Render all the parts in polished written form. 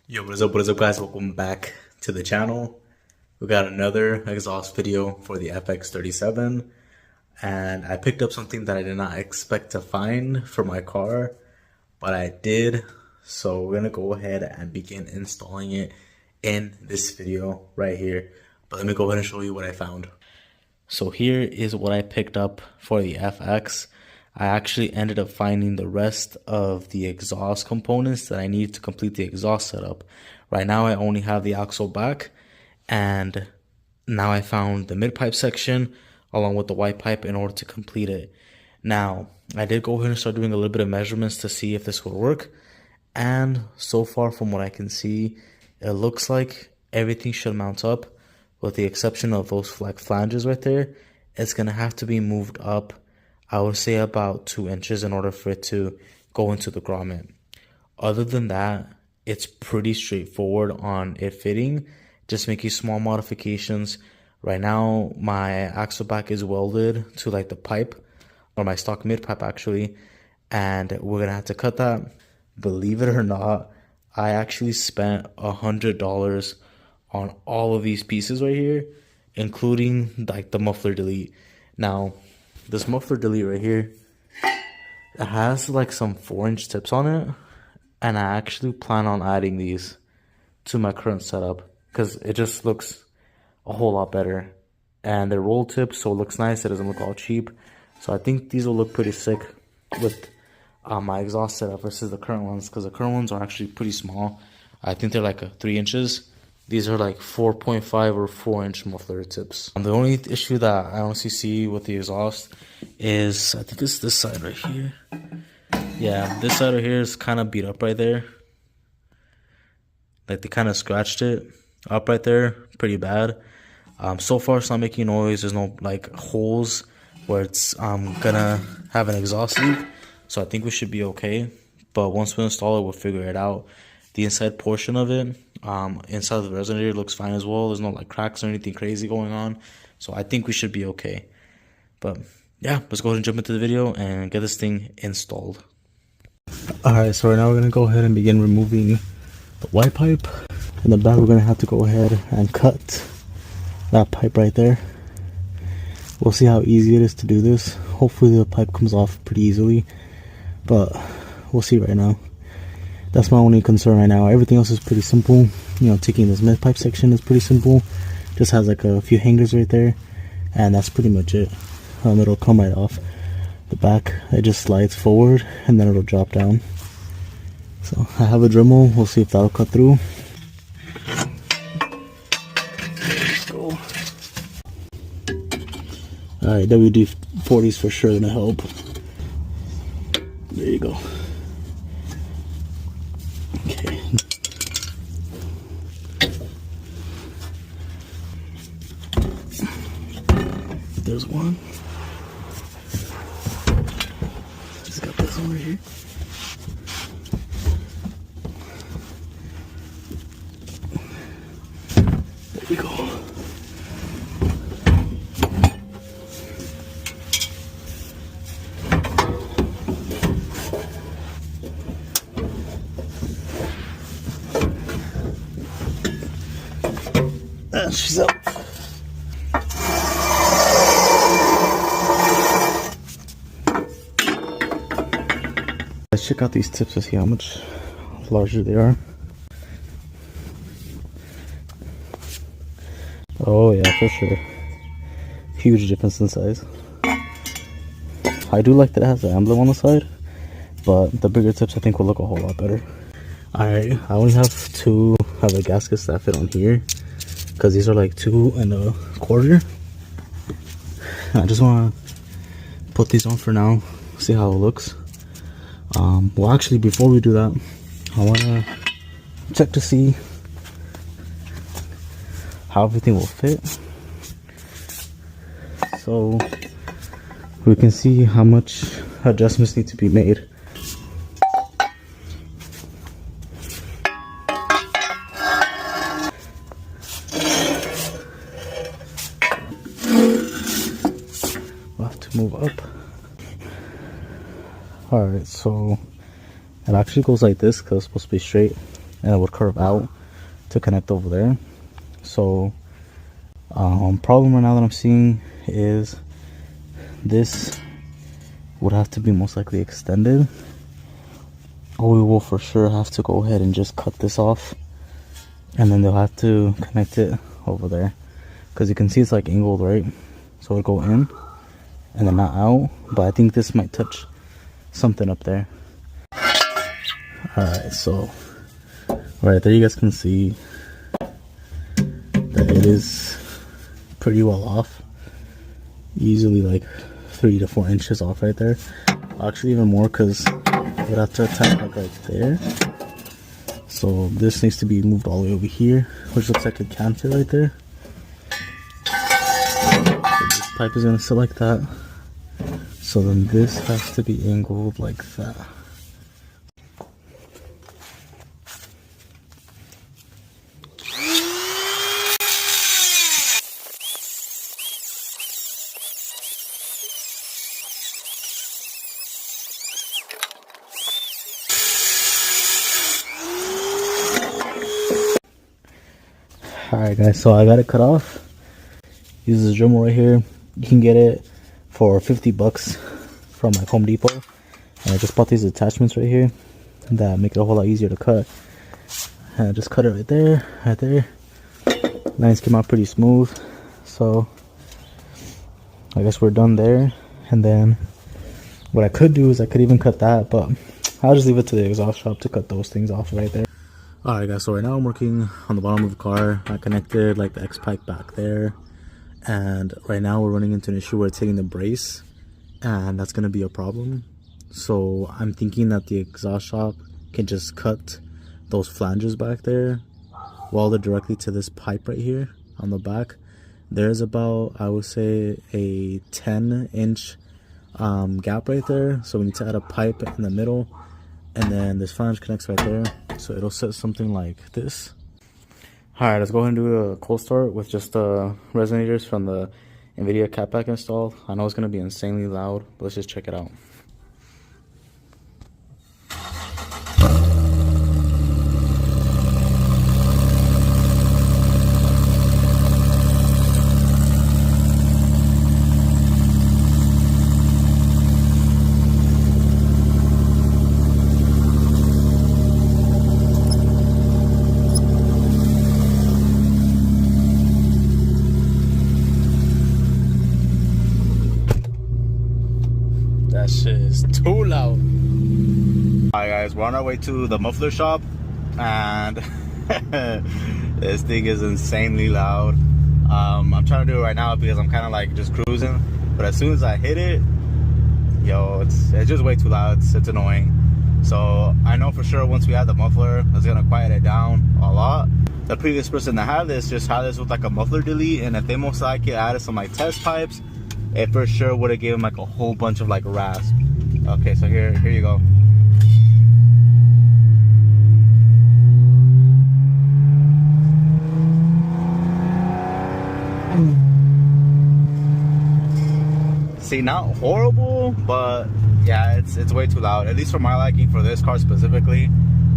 Yo, what is up guys? Welcome back to the channel. We got another exhaust video for the FX37, and I picked up something that I did not expect to find for my car, but I did. So we're gonna go ahead and begin installing it in this video right here. But let me go ahead and show you what I found. So here is what I picked up for the FX. I actually ended up finding the rest of the exhaust components that I need to complete the exhaust setup. Right now I only have the axle back, and now I found the mid pipe section along with the white pipe in order to complete it. Now I did go ahead and start doing a little bit of measurements to see if this would work, and so far from what I can see, it looks like everything should mount up with the exception of those like flanges right there. It's gonna have to be moved up, I would say about 2 inches in order for it to go into the grommet. Other than that, it's pretty straightforward on it fitting. Just making small modifications. Right now, my axle back is welded to like the pipe, or my stock mid pipe actually, and we're gonna have to cut that. Believe it or not, I actually spent $100 on all of these pieces right here, including like the muffler delete. Now, this muffler delete right here, it has like some 4-inch tips on it, and I actually plan on adding these to my current setup because it just looks a whole lot better, and they're roll tips, so it looks nice. It doesn't look all cheap, so I think these will look pretty sick with my exhaust setup versus the current ones, because the current ones are actually pretty small. I think they're like 3 inches. These are like 4.5 or 4-inch muffler tips. The only issue that I honestly see with the exhaust is, I think it's this side right here. Yeah, this side right here is kind of beat up right there. Like they kind of scratched it up right there pretty bad. So far it's not making noise. There's no like holes where it's gonna have an exhaust leak. So I think we should be okay. But once we install it, we'll figure it out. The inside portion of it, inside of the resonator looks fine as well. There's no like cracks or anything crazy going on. So I think we should be okay. But yeah, let's go ahead and jump into the video and get this thing installed. Alright, so right now we're going to go ahead and begin removing the white pipe. In the back, we're going to have to go ahead and cut that pipe right there. We'll see how easy it is to do this. Hopefully the pipe comes off pretty easily, but we'll see right now. That's my only concern right now. Everything else is pretty simple. You know, taking this mid pipe section is pretty simple. Just has like a few hangers right there, and that's pretty much it. It'll come right off the back. It just slides forward and then it'll drop down. So I have a Dremel. We'll see if that'll cut through. Let's go. Alright, WD-40s for sure gonna help. There you go. Okay. There's one. Just got this one right here. There we go. And she's up. Let's check out these tips to see how much larger they are. Oh yeah, for sure. Huge difference in size. I do like that it has the emblem on the side, but the bigger tips I think will look a whole lot better. Alright, I only have 2 of the gaskets that fit on here, because these are like 2 1/4. I just want to put these on for now, see how it looks. Well, actually, before we do that, I want to check to see how everything will fit, so we can see how much adjustments need to be made. We'll have to move up. Alright, so it actually goes like this because it's supposed to be straight. and it would curve out to connect over there. So problem right now that I'm seeing is this would have to be most likely extended, or we will for sure have to go ahead and just cut this off, and then they'll have to connect it over there, because you can see it's like angled, right? So it'll go in and then not out, but I think this might touch something up there. Alright, so right there you guys can see that it is pretty well off, easily like 3 to 4 inches off right there. Actually even more, because I would have to attach like right there. So this needs to be moved all the way over here, which looks like it can fit right there. So this pipe is gonna sit like that. So then this has to be angled like that. Alright guys, so I got it cut off. Use this Dremel right here. You can get it for 50 bucks from like Home Depot. And I just bought these attachments right here that make it a whole lot easier to cut. And I just cut it right there, right there. Lines came out pretty smooth. So I guess we're done there. And then what I could do is I could even cut that, but I'll just leave it to the exhaust shop to cut those things off right there. Alright guys, so right now I'm working on the bottom of the car. I connected like the X pipe back there, and right now we're running into an issue where it's hitting the brace, and that's going to be a problem. So I'm thinking that the exhaust shop can just cut those flanges back there, weld it directly to this pipe right here on the back. There's about, I would say, a 10-inch gap right there, so we need to add a pipe in the middle, and then this flange connects right there, so it'll sit something like this. Alright, let's go ahead and do a cold start with just the resonators from the Invidia Catback installed. I know it's going to be insanely loud, but let's just check it out. That shit is too loud. Alright guys, we're on our way to the muffler shop, and this thing is insanely loud. I'm trying to do it right now because I'm kind of like just cruising, but as soon as I hit it, yo, it's just way too loud. It's annoying. So I know for sure once we add the muffler, it's gonna quiet it down a lot. The previous person that had this just had this with like a muffler delete, and if they most likely added some like test pipes, it for sure would have given like a whole bunch of like rasp. Okay, so here you go. See, not horrible, but yeah, it's way too loud, at least for my liking for this car specifically.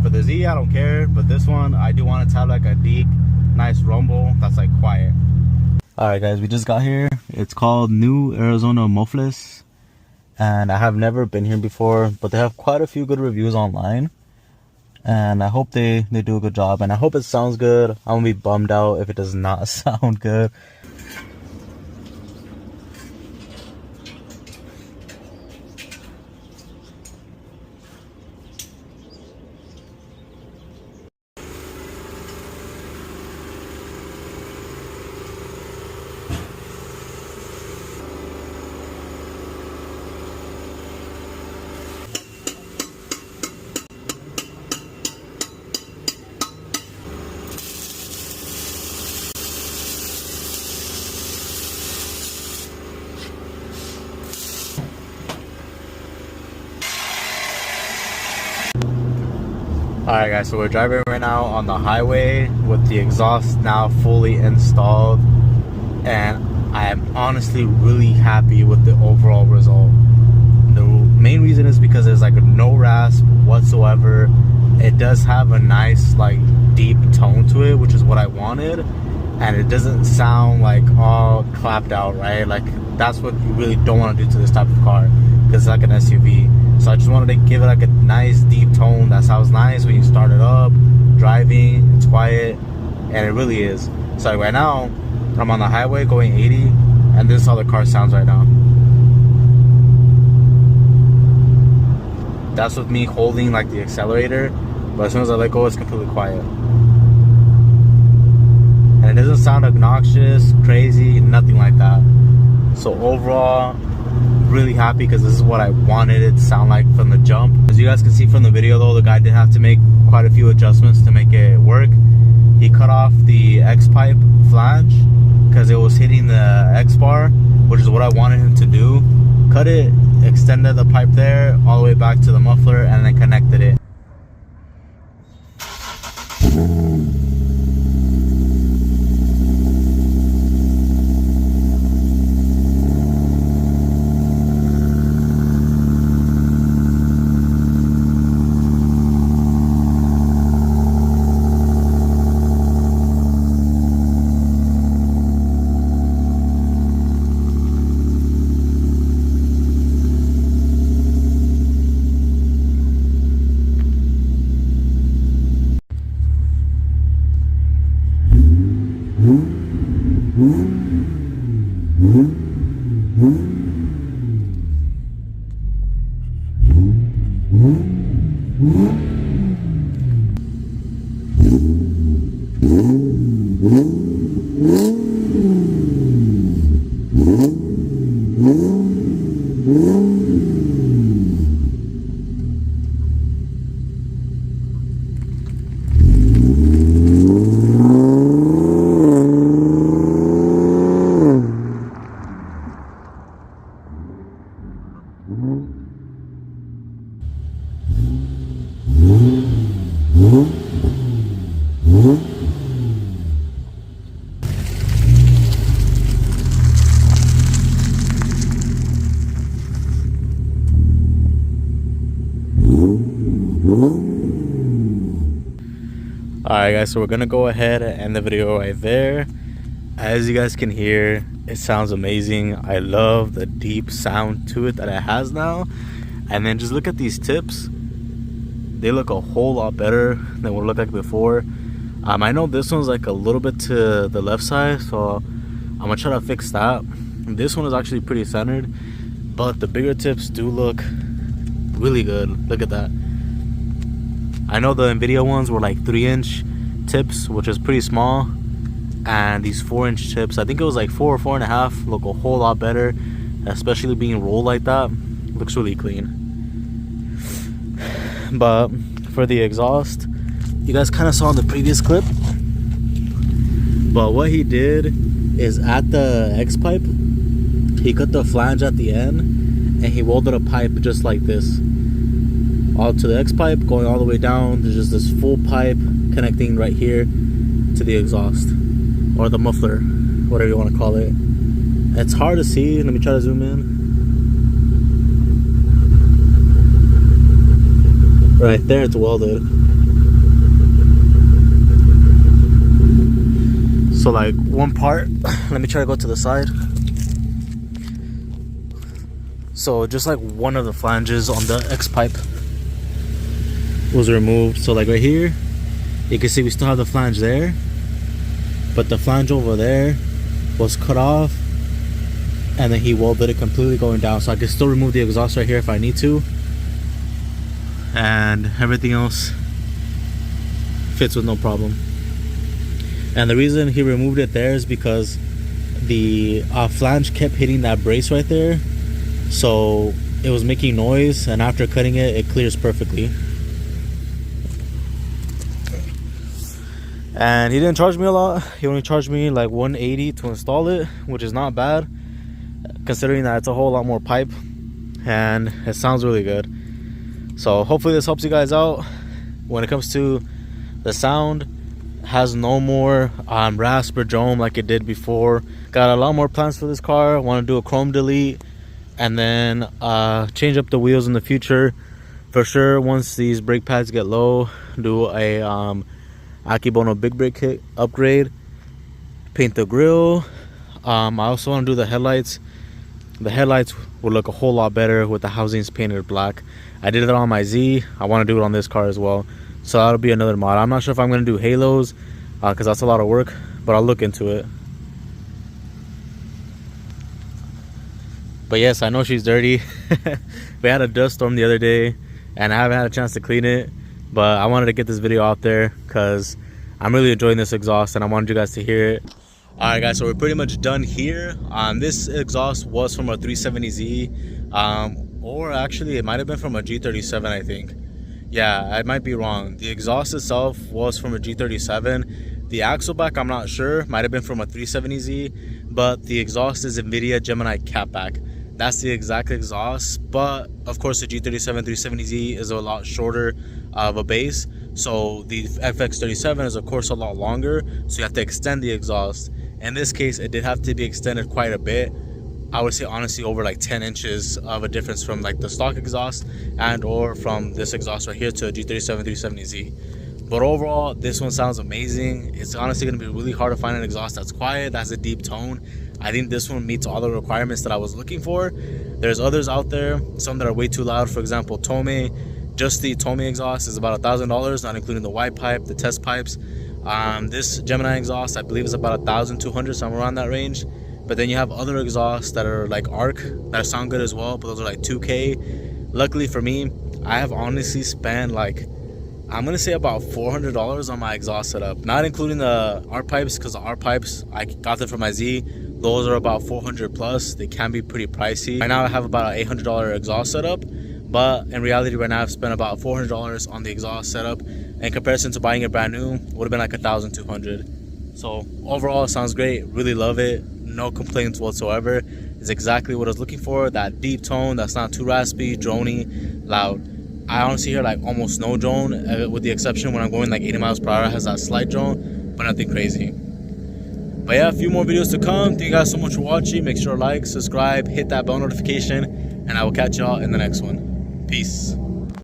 For the Z, I don't care, but this one, I do want it to have like a deep, nice rumble that's like quiet. Alright guys, we just got here. It's called New Arizona Muffless, and I have never been here before, but they have quite a few good reviews online, and I hope they do a good job, and I hope it sounds good. I'm gonna be bummed out if it does not sound good. Alright guys, so we're driving right now on the highway with the exhaust now fully installed, and I am honestly really happy with the overall result. The main reason is because there's like no rasp whatsoever. it does have a nice like deep tone to it, which is what I wanted, and it doesn't sound like all clapped out, right? Like that's what you really don't want to do to this type of car, because it's like an SUV. So I just wanted to give it like a nice deep tone that sounds nice when you start it up, driving, it's quiet, and it really is. So like right now I'm on the highway going 80, and this is how the car sounds right now. That's with me holding like the accelerator, but as soon as I let go, it's completely quiet. And it doesn't sound obnoxious, crazy, nothing like that. So overall, really happy, because this is what I wanted it to sound like from the jump. As you guys can see from the video though, the guy did have to make quite a few adjustments to make it work. He cut off the X-pipe flange because it was hitting the X-bar, which is what I wanted him to do. Cut it, extended the pipe there all the way back to the muffler, and then connected it. Alright guys, so we're gonna go ahead and end the video right there. As you guys can hear, it sounds amazing. I love the deep sound to it that it has now. And then just look at these tips. They look a whole lot better than what it looked like before. I know this one's like a little bit to the left side, so I'm gonna try to fix that. This one is actually pretty centered, but the bigger tips do look really good. Look at that. I know the Invidia ones were like 3-inch tips, which is pretty small, and these 4-inch tips, I think it was like 4 or 4.5, look a whole lot better, especially being rolled like that. Looks really clean. But for the exhaust, you guys kind of saw in the previous clip, but what he did is at the X pipe, he cut the flange at the end and he welded a pipe just like this all to the X pipe, going all the way down. There's just this full pipe connecting right here to the exhaust, or the muffler, whatever you want to call it. It's hard to see. Let me try to zoom in. Right there, it's welded. So like one part, let me try to go to the side. So just like one of the flanges on the X pipe was removed. So like right here, you can see we still have the flange there, but the flange over there was cut off, and then he welded it completely going down. So I can still remove the exhaust right here if I need to, and everything else fits with no problem. And the reason he removed it there is because the flange kept hitting that brace right there, so it was making noise, and after cutting it, it clears perfectly. And he didn't charge me a lot. He only charged me like $180 to install it, which is not bad considering that it's a whole lot more pipe, and it sounds really good. So hopefully this helps you guys out when it comes to the sound. Has no more rasp or drone like it did before. Got a lot more plans for this car. Want to do a chrome delete, and then change up the wheels in the future for sure once these brake pads get low. do a Akibono big brake kit upgrade, paint the grill. I also want to do the headlights. The headlights will look a whole lot better with the housings painted black. I did it on my Z. I want to do it on this car as well, so that'll be another mod. I'm not sure if I'm going to do halos because that's a lot of work, but I'll look into it. But yes, I know she's dirty. We had a dust storm the other day and I haven't had a chance to clean it, but I wanted to get this video out there because I'm really enjoying this exhaust and I wanted you guys to hear it. Alright guys, so we're pretty much done here. This exhaust was from a 370Z, or actually it might have been from a G37, I think. Yeah, I might be wrong. The exhaust itself was from a G37. The axle back, I'm not sure, might have been from a 370Z, but the exhaust is Invidia Gemini Catback. That's the exact exhaust, but of course the G37 370Z is a lot shorter of a base, so the FX37 is of course a lot longer, so you have to extend the exhaust. In this case, it did have to be extended quite a bit. I would say honestly over like 10 inches of a difference from like the stock exhaust and or from this exhaust right here to a G37 370Z. But overall, this one sounds amazing. It's honestly going to be really hard to find an exhaust that's quiet, that's a deep tone. I think this one meets all the requirements that I was looking for. There's others out there, some that are way too loud. For example, Tome. Just the Tome exhaust is about $1,000, not including the white pipe, the test pipes. This Gemini exhaust, I believe, is about $1,200, somewhere around that range. But then you have other exhausts that are like ARC that sound good as well, but those are like $2K. Luckily for me, I have honestly spent like, I'm gonna say about $400 on my exhaust setup, not including the ARC pipes, because the ARC pipes I got them from my Z. Those are about 400 plus. They can be pretty pricey. Right now I have about an $800 exhaust setup, but in reality right now I've spent about $400 on the exhaust setup. In comparison to buying it brand new, would have been like $1,200. So overall, it sounds great. Really love it. No complaints whatsoever. It's exactly what I was looking for. That deep tone that's not too raspy, drony, loud. I honestly hear like almost no drone, with the exception when I'm going like 80 miles per hour, it has that slight drone, but nothing crazy. But yeah, a few more videos to come. Thank you guys so much for watching. Make sure to like, subscribe, hit that bell notification, and I will catch y'all in the next one. Peace.